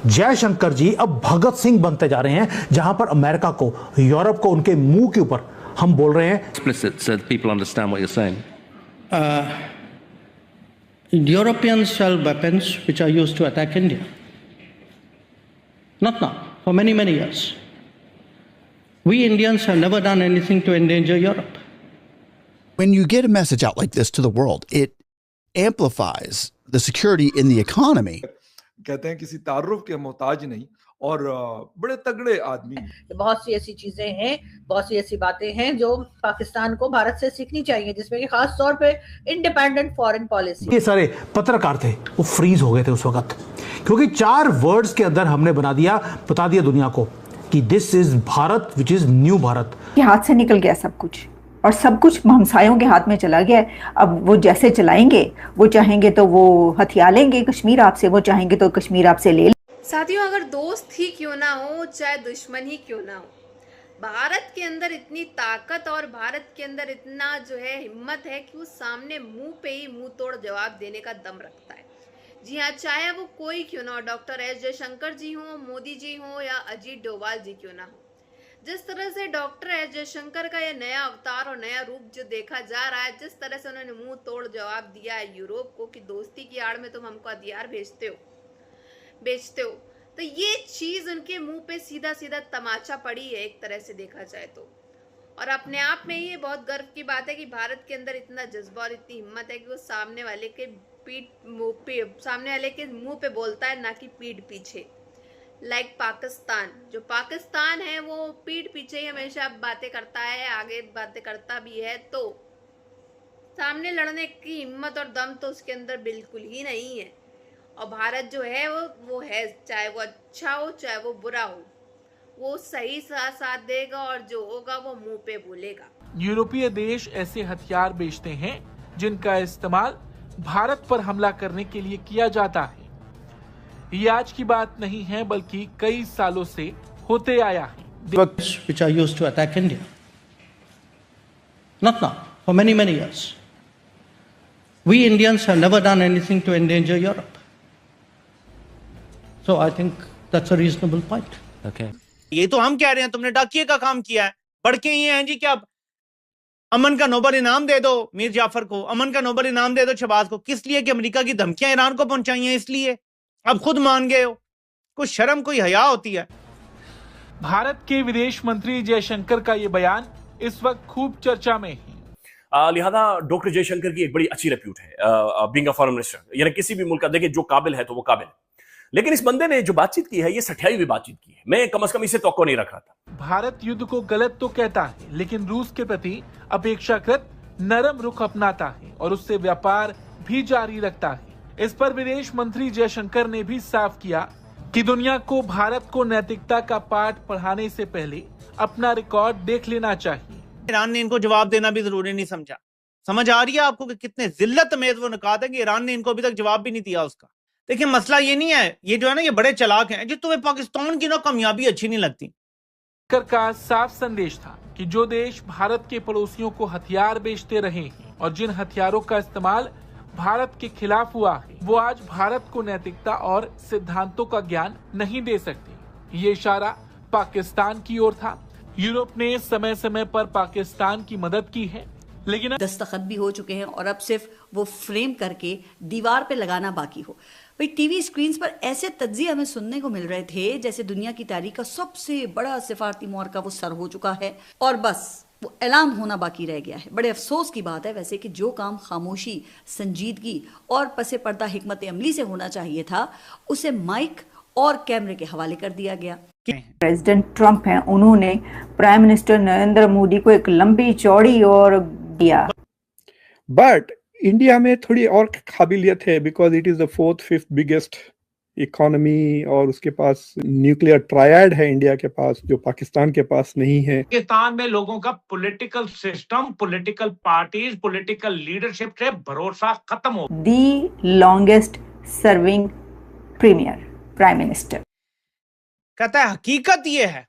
जयशंकर जी अब भगत सिंह बनते जा रहे हैं, जहां पर अमेरिका को, यूरोप को उनके मुंह के ऊपर हम बोल रहे हैं explicit so that people understand what you're saying. Europeans sell weapons which are used to attack India. Not now, for many, many years. We Indians have never done anything to endanger Europe. When you get a message out like this to the world, it amplifies the security in the economy. कहते हैं किसी तारुफ के मोहताज नहीं और बड़े तगड़े आदमी। बहुत सी ऐसी चीजें हैं, बहुत सी ऐसी बातें हैं जो पाकिस्तान को भारत से सीखनी चाहिए, जिसमें कि खास तौर पे इंडिपेंडेंट फॉरेन पॉलिसी। ये सारे पत्रकार थे वो फ्रीज हो गए थे उस वक्त, क्योंकि 4 वर्ड्स के अंदर हमने बता दिया दुनिया को कि this is Bharat which is new Bharat. हाथ से निकल गया सब कुछ और सब कुछ हमसायों के हाथ में चला गया। अब वो जैसे चलाएंगे, वो चाहेंगे तो वो हथिया लेंगे कश्मीर आपसे, वो चाहेंगे तो कश्मीर आपसे ले। साथियों, अगर दोस्त ही क्यों ना हो, चाहे दुश्मन ही क्यों ना हो, भारत के अंदर इतनी ताकत और भारत के अंदर इतना जो है हिम्मत है कि वो सामने मुंह पे ही मुंह तोड़ जवाब देने का दम रखता है। जी हाँ, चाहे वो कोई क्यों ना हो, डॉक्टर एस जयशंकर जी हो, मोदी जी हो या अजीत डोभाल जी क्यों ना हो। जिस तरह से डॉक्टर एस जयशंकर का ये नया अवतार और नया रूप जो देखा जा रहा है, जिस तरह से उन्होंने मुंह तोड़ जवाब दिया है यूरोप को कि दोस्ती की आड़ में तुम हमको हथियार बेचते हो, तो ये चीज उनके मुंह पे सीधा सीधा तमाचा पड़ी है एक तरह से देखा जाए तो। और अपने आप में ये बहुत गर्व की बात है कि भारत के अंदर इतना जज्बा और इतनी हिम्मत है कि वो सामने वाले के मुंह पे बोलता है, ना कि पीठ पीछे। लाइक पाकिस्तान, जो पाकिस्तान है वो पीठ पीछे ही हमेशा बातें करता है, आगे बातें करता भी है, तो सामने लड़ने की हिम्मत और दम तो उसके अंदर बिल्कुल ही नहीं है। और भारत जो है वो है, चाहे वो अच्छा हो चाहे वो बुरा हो, वो सही साथ देगा और जो होगा वो मुंह पे बोलेगा। यूरोपीय देश ऐसे हथियार बेचते हैं जिनका इस्तेमाल भारत पर हमला करने के लिए किया जाता है। ये आज की बात नहीं है, बल्कि कई सालों से होते आया है। Which are used to attack India. Not now, for many, many years. We Indians have never done anything to endanger Europe. So I think that's a reasonable point. Okay. ये तो हम कह रहे हैं तुमने डाकिये का काम किया है, बढ़ के ये हैं जी कि अब अमन का नोबेल इनाम दे दो मीर जाफर को, अमन का नोबेल इनाम दे दो शहबाज को। किस लिए? कि अमेरिका की धमकियां ईरान को पहुंचाई हैं, इसलिए। अब खुद मान गए हो, कुछ शर्म कोई हया होती है। भारत के विदेश मंत्री जयशंकर का ये बयान इस वक्त खूब चर्चा में है। लिहाजा डॉक्टर जयशंकर की एक बड़ी अच्छी रेप्यूट है बीइंग अ फॉरेन मिनिस्टर, यानी किसी भी मुल्क का देखिए जो काबिल है तो वो काबिल है। लेकिन इस बंदे ने जो बातचीत की है ये सठियाई हुई बातचीत की है, मैं कम से कम इसे तवक्को नहीं रख रहा था। भारत युद्ध को गलत तो कहता है, लेकिन रूस के प्रति अपेक्षाकृत नरम रुख अपनाता है और उससे व्यापार भी जारी रखता है। इस पर विदेश मंत्री जयशंकर ने भी साफ किया कि दुनिया को भारत को नैतिकता का पाठ पढ़ाने से पहले अपना रिकॉर्ड देख लेना चाहिए। ईरान ने इनको जवाब देना भी जरूरी नहीं समझा। समझ आ रही है आपको कि कितने जिल्लत में वो निकात है कि ईरान ने इनको अभी तक जवाब भी नहीं दिया उसका। देखिए मसला ये नहीं है, ये जो है ना ये बड़े चालाक हैं जो तुम्हें पाकिस्तान की ना कामयाबी अच्छी नहीं लगती। का साफ संदेश था कि जो देश भारत के पड़ोसियों को हथियार बेचते रहे हैं और जिन हथियारों का इस्तेमाल भारत के खिलाफ हुआ है, वो आज भारत को नैतिकता और सिद्धांतों का ज्ञान नहीं दे सकते। ये इशारा पाकिस्तान की ओर था। यूरोप ने समय समय पर पाकिस्तान की मदद की है, लेकिन दस्तखत भी हो चुके हैं और अब सिर्फ वो फ्रेम करके दीवार पे लगाना बाकी हो। भाई टीवी स्क्रीन पर ऐसे तज्जिए हमें सुनने को मिल रहे थे जैसे दुनिया की तारीख का सबसे बड़ा सिफारती मुआरका वो सर हो चुका है और बस वो ऐलान होना बाकी रह गया है। बड़े अफसोस की बात है वैसे कि जो काम खामोशी, संजीदगी और पसे पर्दा हिकमत अमली से होना चाहिए था, उसे माइक और कैमरे के हवाले कर दिया गया। प्रेसिडेंट ट्रंप हैं, उन्होंने प्राइम मिनिस्टर नरेंद्र मोदी को एक लंबी चौड़ी और दिया। बट इंडिया में थोड़ी और काबिलियत है because it is the 4th 5th biggest economy और उसके पास न्यूक्लियर ट्रायड है इंडिया के पास, जो पाकिस्तान के पास नहीं है। पाकिस्तान में लोगों का political system, political parties, political leadership से भरोसा खत्म हो। The longest serving premier prime minister कहता है हकीकत ये है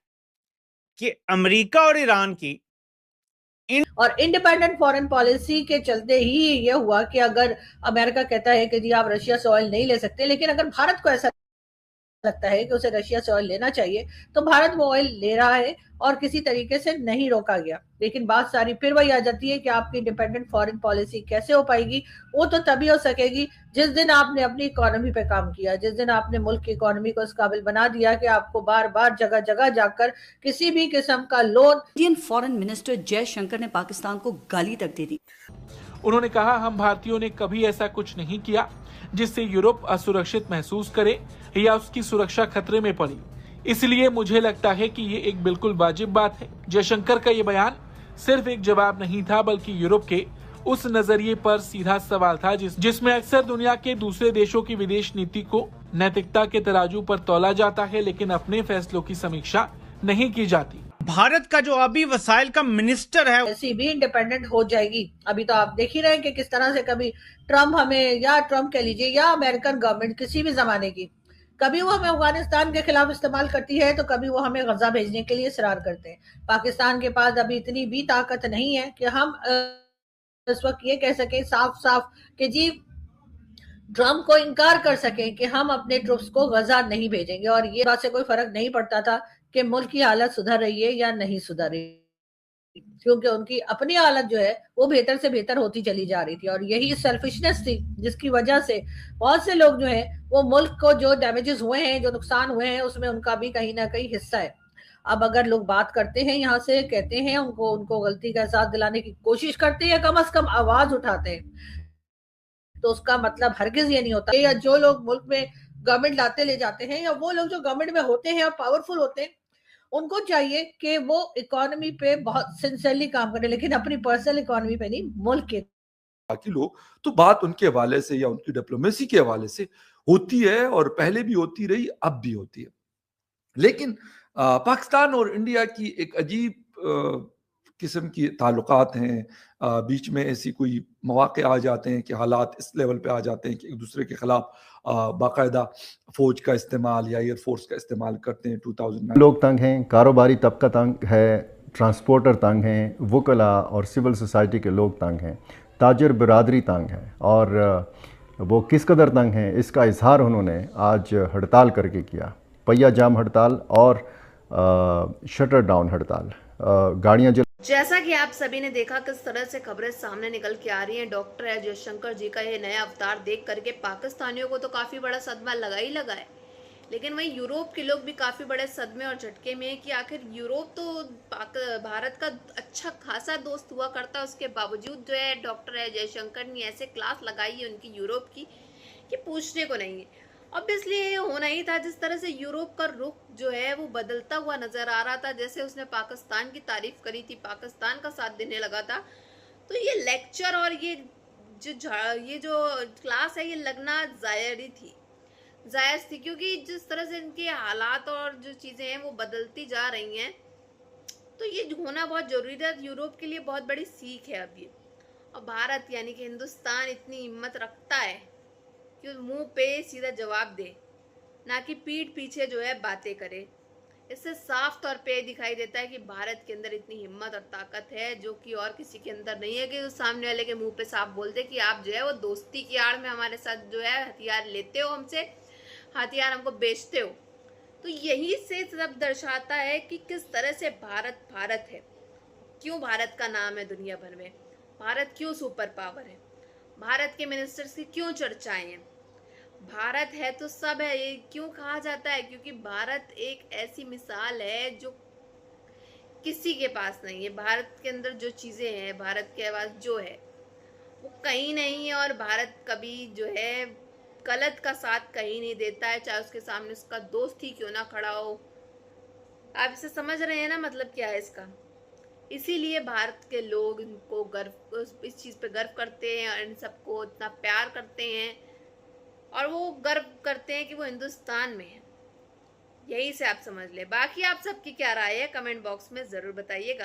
कि अमेरिका और ईरान की और इंडिपेंडेंट फॉरेन पॉलिसी के चलते ही ये हुआ कि अगर अमेरिका कहता है कि जी आप रशिया से ऑयल नहीं ले सकते, लेकिन अगर भारत को ऐसा लगता है कि उसे रशिया से ऑयल लेना चाहिए, तो भारत वो ऑयल ले रहा है और किसी तरीके से नहीं रोका गया। लेकिन बात सारी फिर वही आ जाती है कि आपकी इंडिपेंडेंट फॉरेन पॉलिसी कैसे हो पाएगी? वो तो तभी हो सकेगी जिस दिन आपने अपनी इकोनॉमी पे काम किया, जिस दिन आपने मुल्क की इकोनॉमी को इस काबिल बना दिया कि आपको बार बार जगह जगह जाकर किसी भी किस्म का loan. Indian foreign minister Jaishankar ने पाकिस्तान को गाली तक दे दी। उन्होंने कहा, हम भारतीयों ने कभी ऐसा कुछ नहीं किया जिससे यूरोप असुरक्षित महसूस करे या उसकी सुरक्षा खतरे में पड़ी। इसलिए मुझे लगता है कि ये एक बिल्कुल वाजिब बात है। जयशंकर का ये बयान सिर्फ एक जवाब नहीं था, बल्कि यूरोप के उस नजरिए पर सीधा सवाल था जिसमें अक्सर दुनिया के दूसरे देशों की विदेश नीति को नैतिकता के तराजू पर तौला जाता है, लेकिन अपने फैसलों की समीक्षा नहीं की जाती। भारत का जो अभी वसाइल का मिनिस्टर है, ऐसी भी इंडिपेंडेंट हो जाएगी। अभी तो आप देख ही रहे हैं कि किस तरह से कभी ट्रम्प हमें, या ट्रम्प कह लीजिए या अमेरिकन गवर्नमेंट किसी भी जमाने की, कभी वो हमें अफगानिस्तान के खिलाफ इस्तेमाल करती है तो कभी वो हमें गजा भेजने के लिए इसरार करते हैं। पाकिस्तान के पास अभी इतनी भी ताकत नहीं है कि हम इस वक्त ये कह सके साफ साफ कि जी ट्रम्प को इनकार कर सके कि हम अपने ट्रुप्स को गजा नहीं भेजेंगे। और ये बात से कोई फर्क नहीं पड़ता था कि मुल्क की हालत सुधर रही है या नहीं सुधर रही, क्योंकि उनकी अपनी हालत जो है वो बेहतर से बेहतर होती चली जा रही थी। और यही सेल्फिशनेस थी जिसकी वजह से बहुत से लोग जो है वो मुल्क को जो डैमेजेस हुए हैं, जो नुकसान हुए हैं, उसमें उनका भी कहीं ना कहीं हिस्सा है। अब अगर लोग बात करते हैं, यहाँ से कहते हैं, उनको गलती का एहसास दिलाने की कोशिश करते हैं, कम से कम आवाज उठाते हैं, तो उसका मतलब हरगिज ये नहीं होता। या जो लोग मुल्क में गवर्नमेंट लाते ले जाते हैं, या वो लोग जो गवर्नमेंट में होते हैं और पावरफुल होते हैं, उनको चाहिए कि वो इकोनॉमी पे बहुत सिंसियरली काम करें, लेकिन अपनी पर्सनल इकोनॉमी पे नहीं, मुल्क के। बाकी लोग तो बात उनके हवाले से या उनकी डिप्लोमेसी के हवाले से होती है, और पहले भी होती रही, अब भी होती है। लेकिन पाकिस्तान और इंडिया की एक अजीब किस्म की ताल्लुकात हैं। बीच में ऐसी कोई मौके आ जाते हैं कि हालात इस लेवल पे आ जाते हैं कि एक दूसरे के खिलाफ बाकायदा फौज का इस्तेमाल या एयरफोर्स का इस्तेमाल करते हैं। 2009 लोग तंग हैं, कारोबारी तबका तंग है, ट्रांसपोर्टर तंग हैं, वकला और सिविल सोसाइटी के लोग तंग हैं, ताजर बिरादरी तंग है। और वो किस कदर तंग हैं इसका इजहार उन्होंने आज हड़ताल करके किया। पहिया जाम हड़ताल और शटर डाउन हड़ताल, गाड़ियाँ जैसा कि आप सभी ने देखा किस तरह से खबरें सामने निकल के आ रही हैं। डॉक्टर एस जयशंकर जी का ये नया अवतार देख करके पाकिस्तानियों को तो काफी बड़ा सदमा लगा ही लगा है, लेकिन वहीं यूरोप के लोग भी काफी बड़े सदमे और झटके में है कि आखिर यूरोप तो भारत का अच्छा खासा दोस्त हुआ करता है, उसके बावजूद जो है डॉक्टर एस जयशंकर ने ऐसे क्लास लगाई है उनकी यूरोप की कि पूछने को नहीं है। ऑब्वियसली ये होना ही था। जिस तरह से यूरोप का रुख जो है वो बदलता हुआ नजर आ रहा था, जैसे उसने पाकिस्तान की तारीफ करी थी, पाकिस्तान का साथ देने लगा था, तो ये लेक्चर और ये जो क्लास है ये लगना जायज थी, क्योंकि जिस तरह से इनके हालात और जो चीजें हैं वो बदलती जा रही हैं, तो ये होना बहुत जरूरी था। यूरोप के लिए बहुत बड़ी सीख है अब ये। और भारत यानी कि हिंदुस्तान इतनी हिम्मत रखता है कि मुंह पे सीधा जवाब दे, ना कि पीठ पीछे जो है बातें करे। इससे साफ तौर पे दिखाई देता है कि भारत के अंदर इतनी हिम्मत और ताकत है जो कि और किसी के अंदर नहीं है, कि उस सामने वाले के मुंह पे साफ बोल दे कि आप जो है वो दोस्ती की आड़ में हमारे साथ जो है हथियार लेते हो, हमसे हथियार हमको बेचते हो। तो यही से सब दर्शाता है कि किस तरह से भारत है, क्यों भारत का नाम है दुनिया भर में, भारत क्यों सुपर पावर है, भारत के मिनिस्टर्स की क्यों चर्चाएं हैं, भारत है तो सब है, ये क्यों कहा जाता है? क्योंकि भारत एक ऐसी मिसाल है जो किसी के पास नहीं है। भारत के अंदर जो चीजें हैं, भारत के पास जो है वो कहीं नहीं है, और भारत कभी जो है गलत का साथ कहीं नहीं देता है, चाहे उसके सामने उसका दोस्त ही क्यों ना खड़ा हो। आप इसे समझ रहे हैं ना, मतलब क्या है इसका? इसीलिए भारत के लोग इनको गर्व, इस चीज पे गर्व करते हैं और इन सबको इतना प्यार करते हैं, और वो गर्व करते हैं कि वो हिंदुस्तान में है। यही से आप समझ ले। बाकी आप सबकी क्या राय है कमेंट बॉक्स में जरूर बताइएगा।